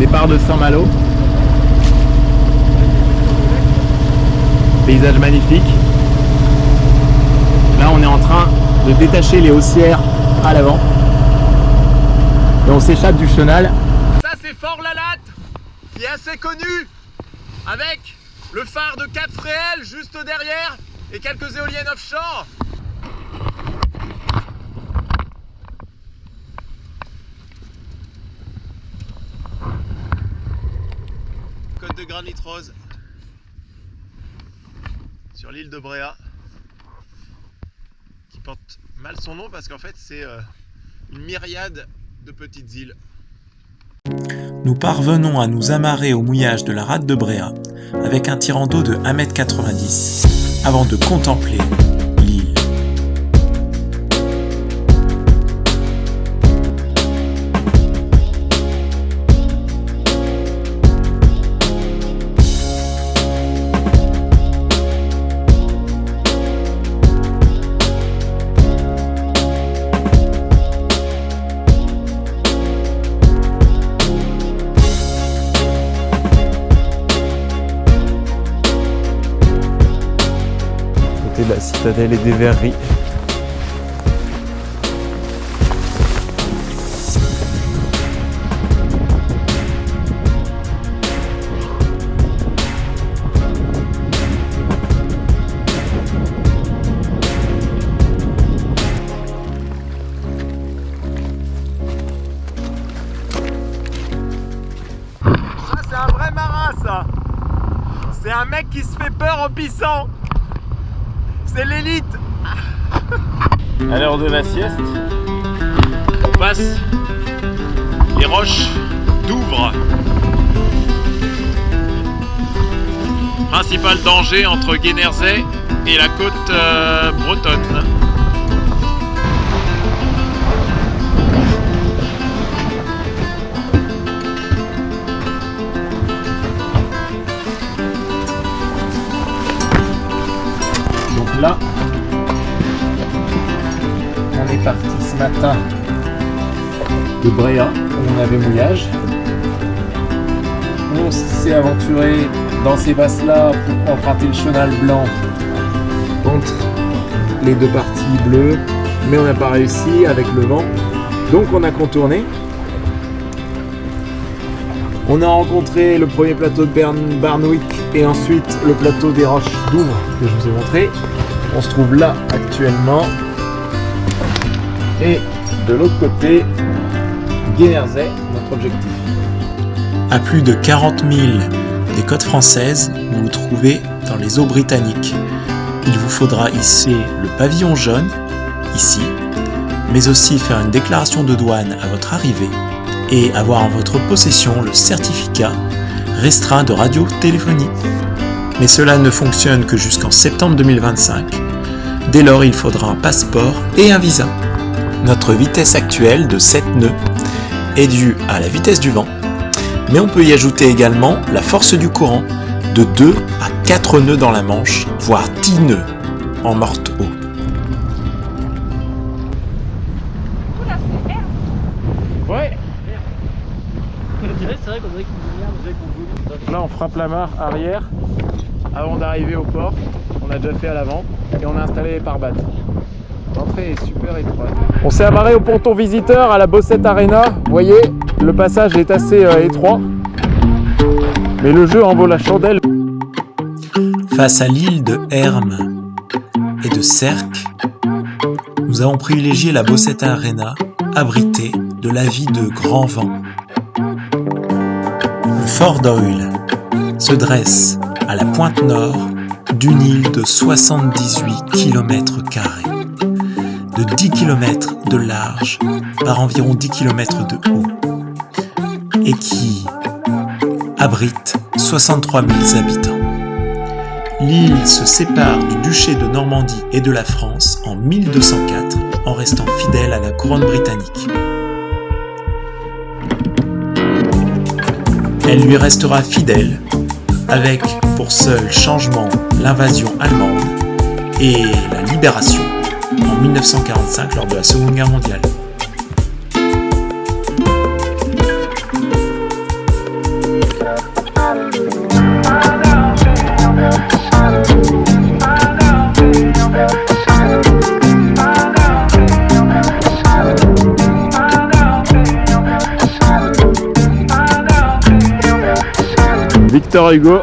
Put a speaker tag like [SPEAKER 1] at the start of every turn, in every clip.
[SPEAKER 1] Départ de Saint-Malo. Paysage magnifique. Là on est en train de détacher les haussières à l'avant. Et on s'échappe du chenal. Ça c'est Fort Lalatte, qui est assez connu, avec le phare de Cap Fréhel juste derrière et quelques éoliennes offshore. Côte de granit rose sur l'île de Bréa, qui porte mal son nom parce qu'en fait c'est une myriade de petites îles.
[SPEAKER 2] Nous parvenons à nous amarrer au mouillage de la rade de Bréa avec un tirant d'eau de 1,90 m avant de contempler l'île.
[SPEAKER 1] La citadelle et des verreries. Ça c'est un vrai marin ça. C'est un mec qui se fait peur en pissant. C'est l'élite. À l'heure de la sieste, on passe les roches d'Ouvres. Principal danger entre Guernesey et la côte bretonne. Là, on est parti ce matin de Bréa, où on avait mouillage. On s'est aventuré dans ces basses-là pour emprunter le chenal blanc entre les deux parties bleues, mais on n'a pas réussi avec le vent, donc on a contourné. On a rencontré le premier plateau de Barnwick et ensuite le plateau des roches d'Ouvres que je vous ai montré. On se trouve là actuellement et de l'autre côté, Guernesey, notre objectif.
[SPEAKER 2] À plus de 40 000 des côtes françaises, vous vous trouvez dans les eaux britanniques. Il vous faudra hisser le pavillon jaune, ici, mais aussi faire une déclaration de douane à votre arrivée et avoir en votre possession le certificat restreint de radiotéléphonie. Mais cela ne fonctionne que jusqu'en septembre 2025. Dès lors, il faudra un passeport et un visa. Notre vitesse actuelle de 7 nœuds est due à la vitesse du vent, mais on peut y ajouter également la force du courant de 2 à 4 nœuds dans la Manche, voire 10 nœuds en morte eau.
[SPEAKER 1] Ouais.
[SPEAKER 3] C'est vrai qu'on dirait qu'on
[SPEAKER 1] Là, on frappe la mare arrière avant d'arriver au port. On a déjà fait à l'avant et on a installé les pare-battes. L'entrée est super étroite. On s'est amarré au ponton visiteur à la Bossette Arena. Vous voyez, le passage est assez étroit, mais le jeu en vaut la chandelle.
[SPEAKER 2] Face à l'île de Hermes et de Sercq, nous avons privilégié la Bossette Arena, abritée de la vie de grand vent. Le Fort d'Oyle se dresse à la pointe nord d'une île de 78 km², de 10 km de large par environ 10 km de haut, et qui abrite 63 000 habitants. L'île se sépare du duché de Normandie et de la France en 1204 en restant fidèle à la couronne britannique. Elle lui restera fidèle, avec pour seul changement l'invasion allemande et la libération en 1945 lors de la Seconde Guerre mondiale.
[SPEAKER 1] Victor Hugo,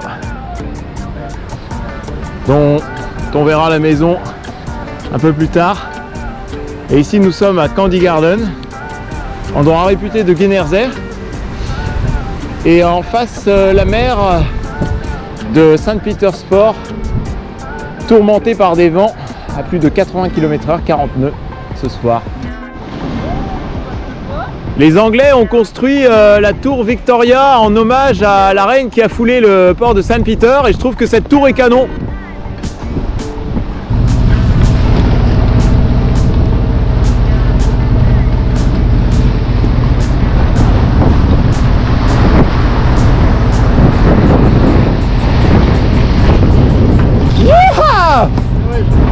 [SPEAKER 1] dont on verra la maison un peu plus tard. Et ici nous sommes à Candy Garden, endroit réputé de Gennersheim, et en face la mer de Saint-Petersburg, tourmentée par des vents à plus de 80 km/h, 40 nœuds ce soir. Les Anglais ont construit la tour Victoria en hommage à la reine qui a foulé le port de Saint-Peter, et je trouve que cette tour est canon.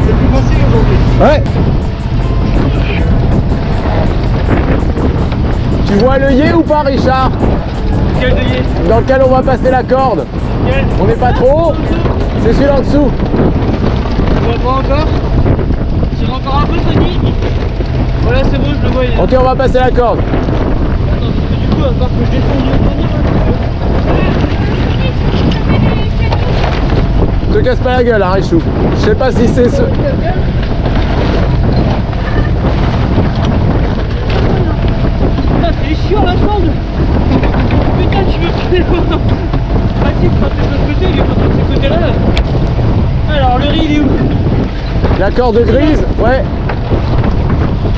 [SPEAKER 3] C'est plus facile aujourd'hui.
[SPEAKER 1] Ouais. Tu vois l'œillet ou pas, Richard?
[SPEAKER 3] Quel œillet?
[SPEAKER 1] Dans lequel on va passer la corde.
[SPEAKER 3] Quel?
[SPEAKER 1] On n'est pas trop haut. C'est celui en dessous.
[SPEAKER 3] On va voir encore. Tire encore un peu, Sony. Voilà, c'est bon, je le vois.
[SPEAKER 1] Ok, on va passer la corde.
[SPEAKER 3] Attends, parce que du coup, encore que je descende de tenir
[SPEAKER 1] Te casse pas la gueule, hein, Richou. Je sais pas si c'est ce...
[SPEAKER 3] Putain, c'est chiant la sonde. Putain, tu veux plus longtemps. Pratique quand t'es de l'autre côté, il est content de ce côté-là. Alors, le riz, il est où?
[SPEAKER 1] La corde grise, ouais.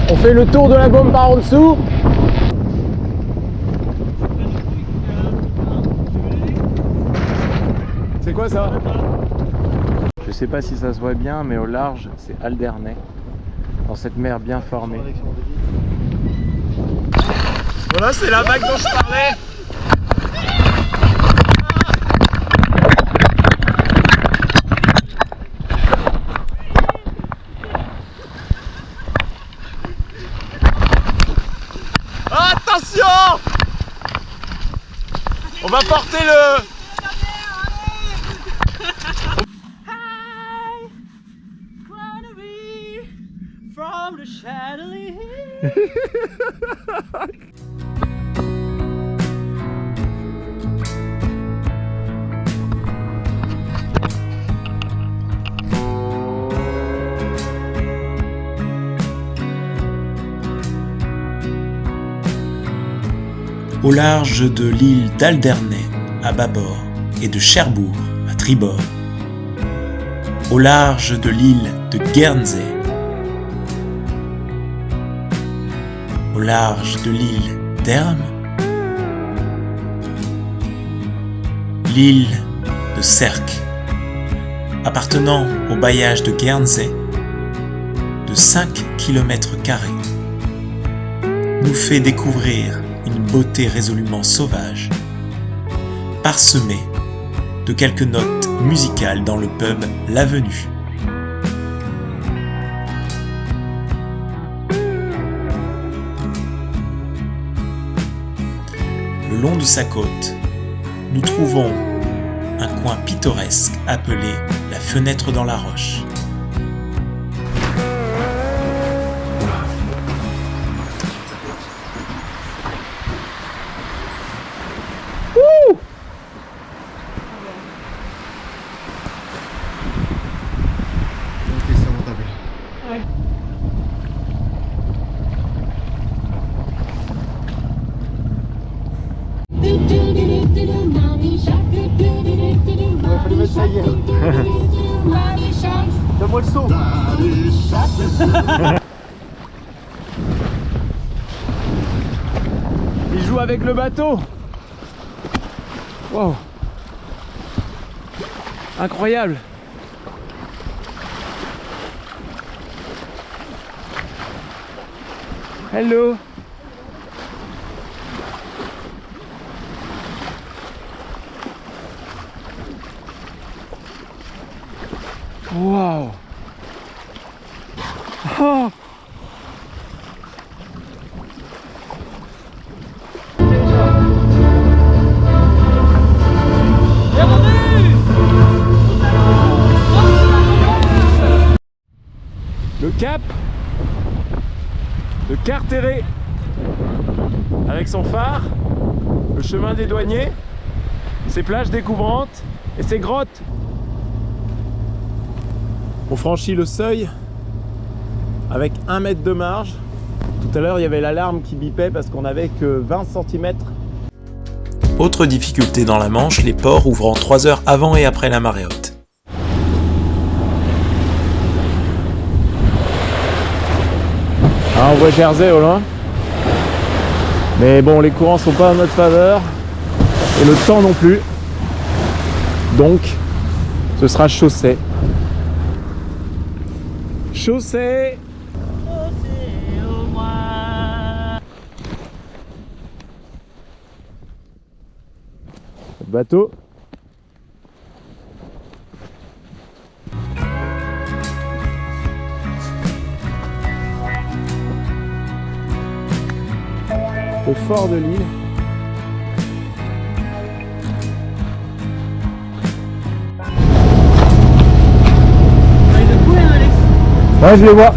[SPEAKER 1] On fait le tour de la bombe par en dessous. C'est quoi ça? Je sais pas si ça se voit bien, mais au large, c'est Alderney, dans cette mer bien formée. Voilà, c'est la vague dont je parlais. Attention! On va porter le...
[SPEAKER 3] From the chandelier.
[SPEAKER 2] Au large de l'île d'Alderney à bâbord et de Cherbourg à tribord, au large de l'île de Guernsey, au large de l'île d'Herm, l'île de Sercq, appartenant au bailliage de Guernsey, de 5 km², nous fait découvrir une beauté résolument sauvage, parsemée de quelques notes musicales dans le pub L'Avenue. Le long de sa côte, nous trouvons un coin pittoresque appelé la Fenêtre dans la Roche.
[SPEAKER 3] Donne-moi le saut.
[SPEAKER 1] Il joue avec le bateau. Wow. Incroyable. Hello. Wow. Oh. Le cap de Carteret avec son phare, le chemin des douaniers, ces plages découvrantes et ces grottes. On franchit le seuil avec 1 mètre de marge. Tout à l'heure, il y avait l'alarme qui bipait parce qu'on n'avait que 20 cm.
[SPEAKER 2] Autre difficulté dans la Manche, les ports ouvrant 3 heures avant et après la marée haute.
[SPEAKER 1] Ah, on voit Jersey au loin. Mais bon, les courants sont pas en notre faveur. Et le temps non plus. Donc, ce sera chaussée. Chaussée. Bateau. Le fort de l'île. Ouais, je les vois.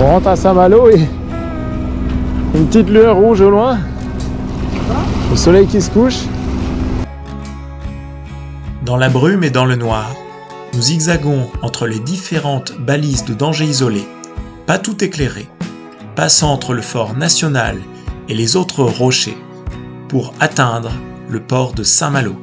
[SPEAKER 1] On rentre à Saint-Malo et une petite lueur rouge au loin. Le soleil qui se couche.
[SPEAKER 2] Dans la brume et dans le noir, nous zigzaguons entre les différentes balises de danger isolées, pas tout éclairées, passant entre le fort national et les autres rochers, pour atteindre le port de Saint-Malo.